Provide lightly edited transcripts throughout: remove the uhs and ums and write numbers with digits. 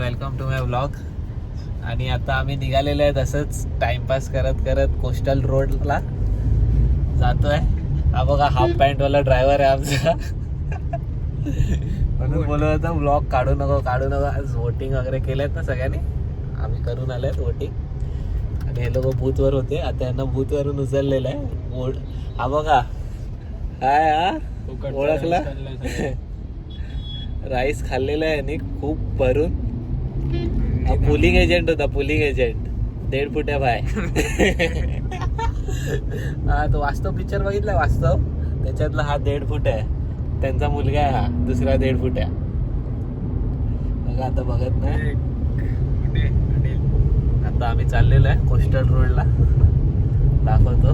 Welcome to my vlog. आणि आता आम्ही निघालेलो आहे तसंच टाइमपास करत करत कोस्टल रोडला जातोय. हा बघा हाफ पॅन्टवाला ड्रायव्हर आहे आमचा. म्हणून बोलत होता व्लॉग काढू नको. आज वोटिंग वगैरे केलेत ना सगळ्यांनी, आम्ही करून आलेत वोटिंग. आणि हे लोक बूथवर होते, आता यांना बूथवरून उचललेलं आहे वोट. हा बघा काय हा ओळखला, राईस खाल्लेला आहे आणि खूप भरून. हा पुलिंग एजंट होता, पुलिंग एजंट 1.5 फुट्या बाय. हा तो वास्तव पिक्चर बघितला, वास्तव त्याच्यातला हा 1.5 फूट आहे. त्यांचा मुलगा आहे हा दुसरा 1.5 फुट्या. बघा आता बघत नाही. आता आम्ही चाललेलो आहे कोस्टल रोडला, दाखवतो.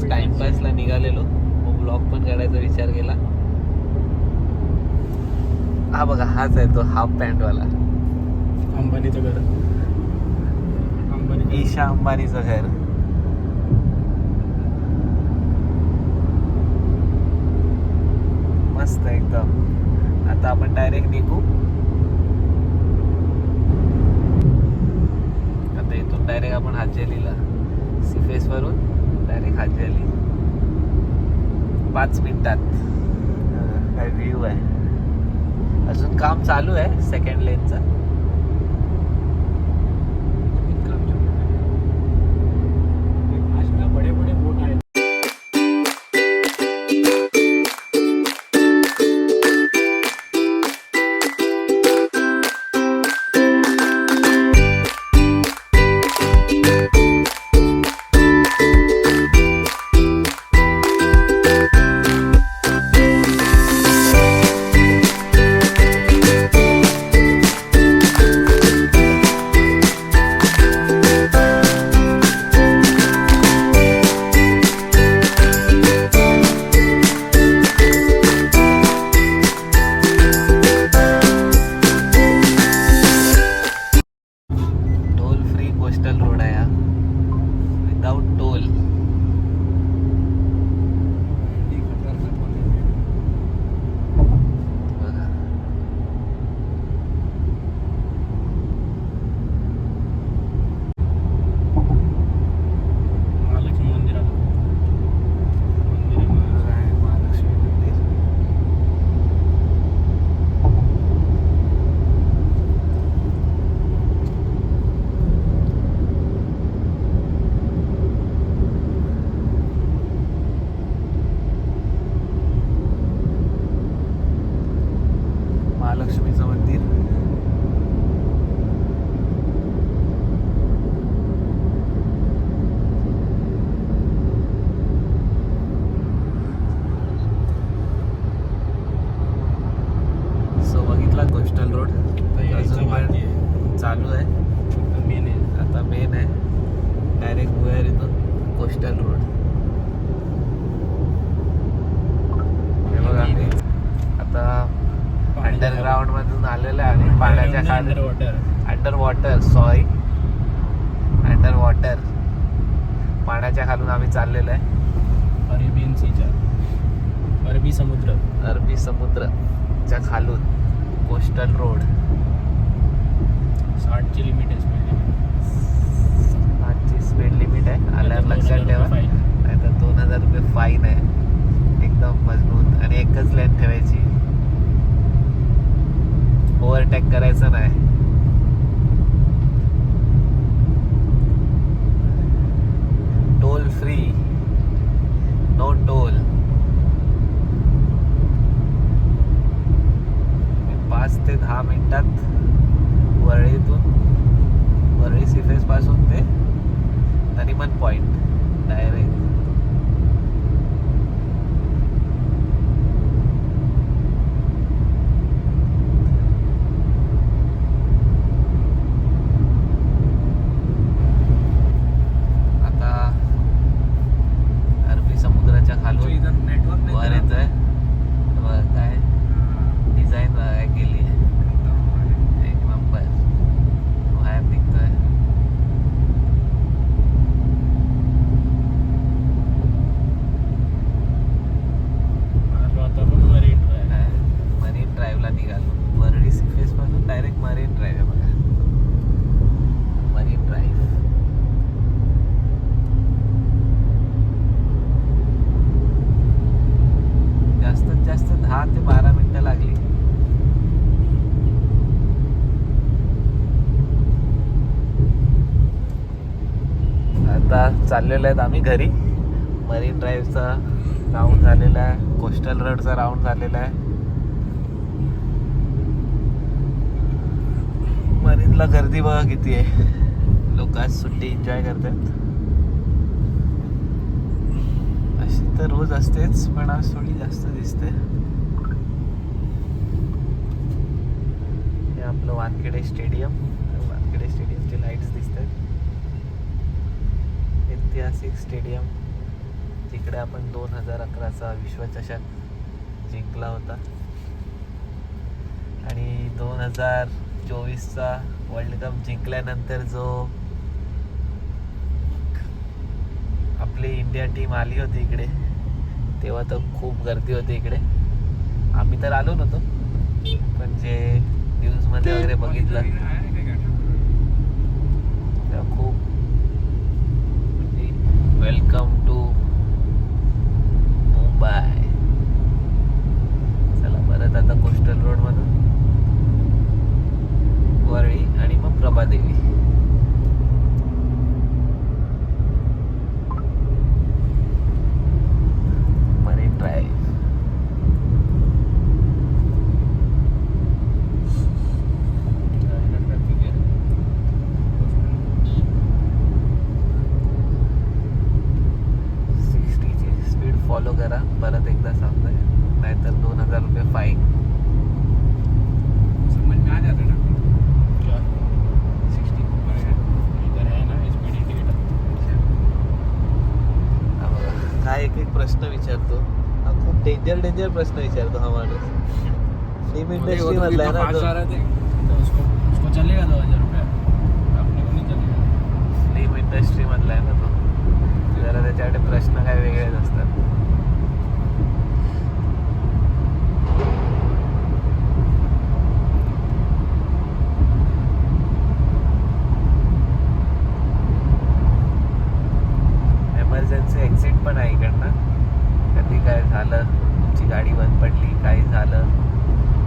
टाइमपासला निघालेलो, मग ब्लॉग पण काढायचा विचार केला. हा बघा हाच आहे तो हाफ पॅन्ट वाला, अंबानीचं घर, ईशा अंबानीचं घर. मस्त एकदम. आता आपण डायरेक्ट निघू. आता इथून डायरेक्ट आपण हातजेलीला, सिफेस वरून डायरेक्ट हातजेली 5 मिनिटात. काय व्ह्यू आहे. अजून काम चालू आहे सेकंड लेनचं. बड़े बड़े बोट आहे. कोस्टल रोड आहे हा, विदाउट टोल. बघा महालक्ष्मी मंदिर आहे. महालक्ष्मी मंदिर. महालक्ष्मीचं मंदिर. सो बघितला कोस्टल रोड अजून पण चालू आहे. मेन आहे. आता मेन आहे डायरेक्ट भुयार इथून कोस्टल रोड. हे बघा आम्ही आता अंडरग्राउंड मधून आलेलं आहे आणि पाण्याच्या खाली अंडर वॉटर पाण्याच्या खालून आम्ही चाललेलो आहे. अरेबियन सीच्या, अरबी समुद्रच्या खालून कोस्टल रोड. 60ची लिमिट आहे, स्पीड लिमिट. 5ची स्पीड लिमिट आहे, आल्यावर लक्षात ठेवा. नाही तर 2000 रुपये फाईन आहे. एकदम मजबूत. आणि एकच लेन ठेवायची, ओव्हरटेक करायचं नाही. Toll free, no toll. 5 ते 10 मिनिटात वरळी सिफेस पासून ते नरिमन पॉइंट डायरेक्ट. चाललेलो आहेत आम्ही घरी. मरीन ड्राईव्हचा राऊंड झालेला आहे, कोस्टल रोडचा राऊंड झालेला आहे. मरीनला गर्दी बघा किती आहे. लोक आज सुट्टी एन्जॉय करतात. अशी तर रोज असतेच, पण आज थोडी जास्त दिसते. हे आपलं वानखेडे स्टेडियम. वानखेडे स्टेडियमचे लाईट्स दिसतात. ऐतिहासिक स्टेडियम जिकडे आपण 2011चा विश्वचषक जिंकला होता आणि 2024चा वर्ल्ड कप जिंकल्यानंतर जो आपली इंडिया टीम आली होती इकडे, तेव्हा तर खूप गर्दी होती इकडे. आम्ही तर आलो नव्हतो, पण जे न्यूजमध्ये वगैरे बघितलं तेव्हा खूप वेलकम टू मुंबई. चला परत आता कोस्टल रोड मधून वरळी आणि मग प्रभादेवी. Marine drive. फॉलो करा. परत एकदा सांगतोय, नाहीतर 2000 रुपये फाईन. समझ में आ जाता है ना क्या 60 इधर है ना स्पीड इंडिकेटर. हा बघा, हा एक एक प्रश्न विचारतो. हा खूप डेंजर प्रश्न विचारतो हा माणूस. फिल्म इंडस्ट्री मधला आहे ना तो. तो उसको चलेगा 2000 रुपया, अपने को नहीं चलेगा. फिल्म इंडस्ट्री मधला आहे ना तो. जरा त्याच्याकडे प्रश्न काय वेगळेच असतात. एमर्जन्सी एक्झिट पण आहे इकडनं. कधी काय झालं, तुमची गाडी बंद पडली, काही झालं,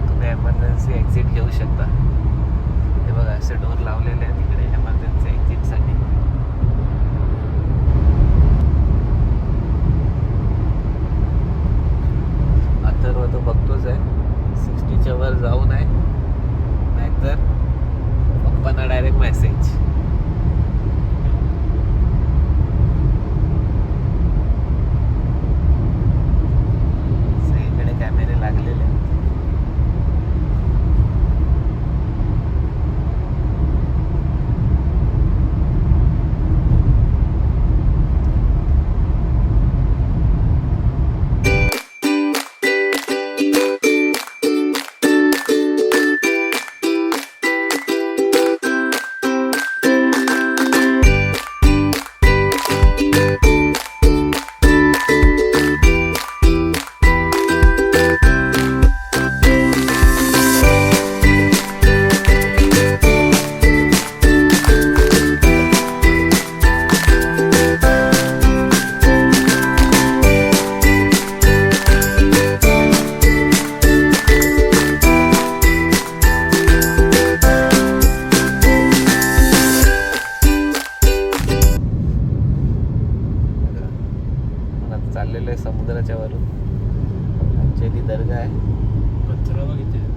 तुम्ही एमर्जन्सी एक्झिट घेऊ शकता. हे बघा असे डोर लावलेले आहेत तिकडे एमर्जन्सी एक्झिटसाठी. अथर्व तो बघतोच आहे, 60च्या वर जाऊ नये, नाहीतर पप्पांना डायरेक्ट मेसेज. सगळीकडे कॅमेरे लागलेले आहेत. चाललेलं आहे समुद्राच्या वरून. अंजली दर्गा आहे. कचरा बघितले.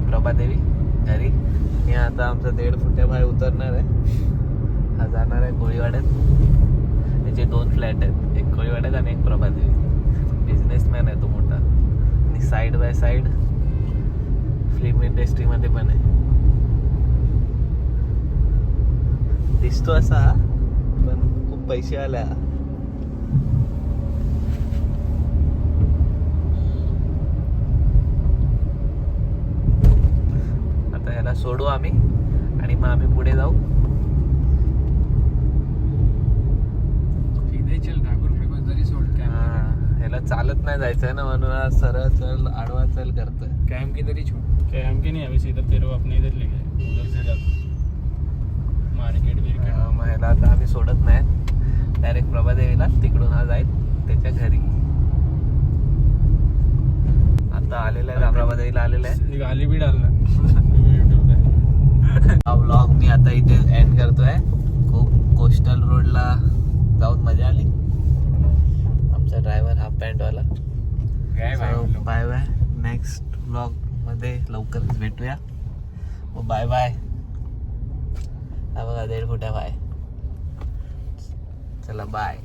प्रभादेवी घरी. मी आता आमचा 1.5 फुट्या भाई उतरणार आहे. हा जाणार आहे कोळीवाड्यात. त्याचे 2 फ्लॅट आहेत, एक कोळीवाड्यात आणि एक प्रभादेवी. बिझनेसमॅन आहे तो मोठा आणि साईड बाय साईड फिल्म इंडस्ट्रीमध्ये पण आहे. दिसतो असा पण खूप पैसे आला. सोडू आम्ही आणि मग आम्ही पुढे जाऊ. ह्याला चालत नाही जायचंय ना म्हणून आज सरळ चल आडवा चल करतोय. कैम की इधर ही छोड़. कैम की नहीं अभी सीधा तेरे को अपने इधर ले गए उधर से जाकर मार्केट बिरकेट. मग ह्याला आता आम्ही सोडत नाही, डायरेक्ट प्रभादेवीला तिकडून हा जाईल त्याच्या घरी. आता आलेला आहे प्रभादेवीला आलेला आहे. गाली भी डालना यूट्यूब पे. हा व्लॉग मी आता इथे एंड करतोय. खूप कोस्टल रोडला जाऊन मजा आली. आमचा ड्रायव्हर हाफ पॅन्ट वाला. Bye bye. नेक्स्ट व्लॉग मध्ये लवकरच भेटूया. Bye bye. हा बघा 1.5 फुटा बाय. चला बाय.